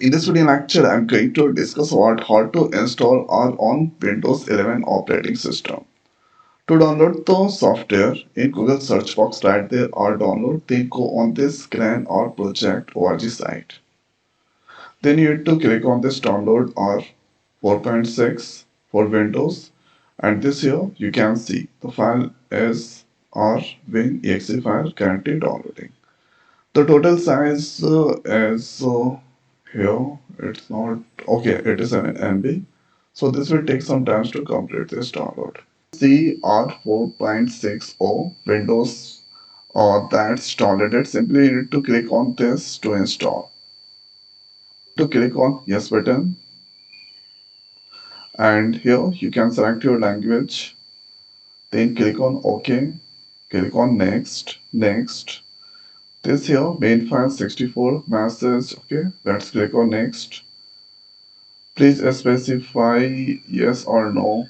in this video lecture, I'm going to discuss about how to install R on Windows 11 operating system. To download the software, in Google search box write there R download, then go on this CRAN or project org site. Then you need to click on this download R 4.6 for Windows, and this here you can see the file is rwin.exe file currently downloading. The total size is here. It's not okay. It is an MB. So this will take some time to complete this download. CR 4.60 Windows that's downloaded. Simply you need to click on this to install. To click on yes button, and here you can select your language. Then click on OK. Click on next. Next. This here main file 64 message. Okay, let's click on next. Please specify yes or no.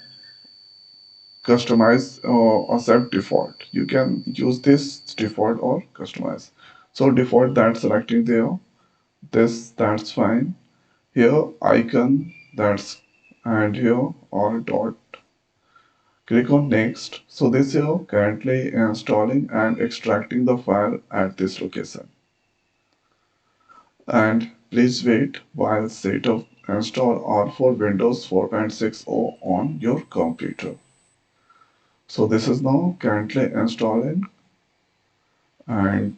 Customize or set default. You can use this default or customize. So default that's selecting there. This that's fine. Here icon that's and here or dot. Click on next. So this here currently installing and extracting the file at this location. And please wait while setup install R for Windows 4.60 on your computer. So this is now currently installing, and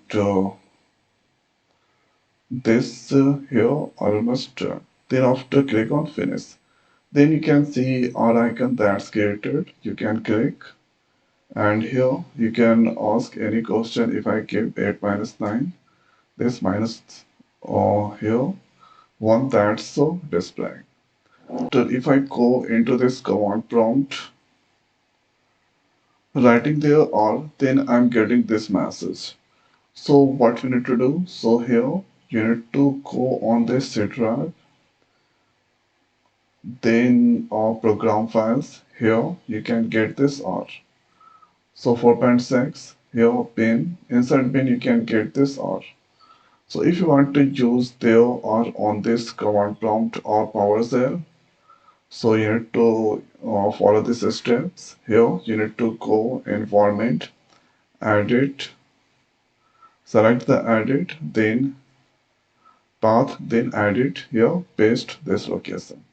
this here almost done. Then after click on finish. Then you can see our icon that's created. You can click, and here you can ask any question. If I give 8 minus 9, this minus here 1 that's so displaying. So if I go into this command prompt, writing there all, then I'm getting this message. So what you need to do? So here you need to go on this C drive, then program files. Here you can get this R. So 4.6 here bin, inside bin you can get this R. So if you want to use there R on this command prompt or PowerShell, so you need to follow these steps. Here you need to go environment, edit, select the edit, then path, then edit here, paste this location.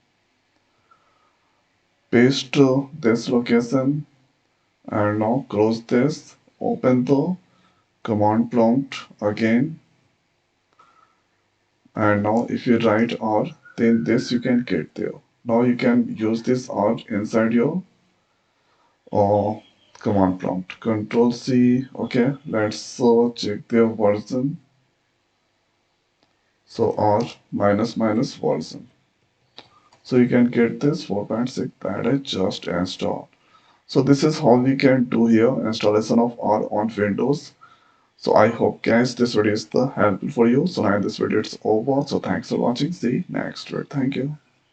Paste this location, and now close this, open the command prompt again, and now if you write R, then this you can get there. Now you can use this R inside your uh, command prompt. Control C. Okay, let's check the version. So R minus minus version. So you can get this 4.6 that I just installed. So this is how we can do here installation of R on Windows. So I hope guys this video is helpful for you. So now this video is over. So thanks for watching. See you next video. Thank you.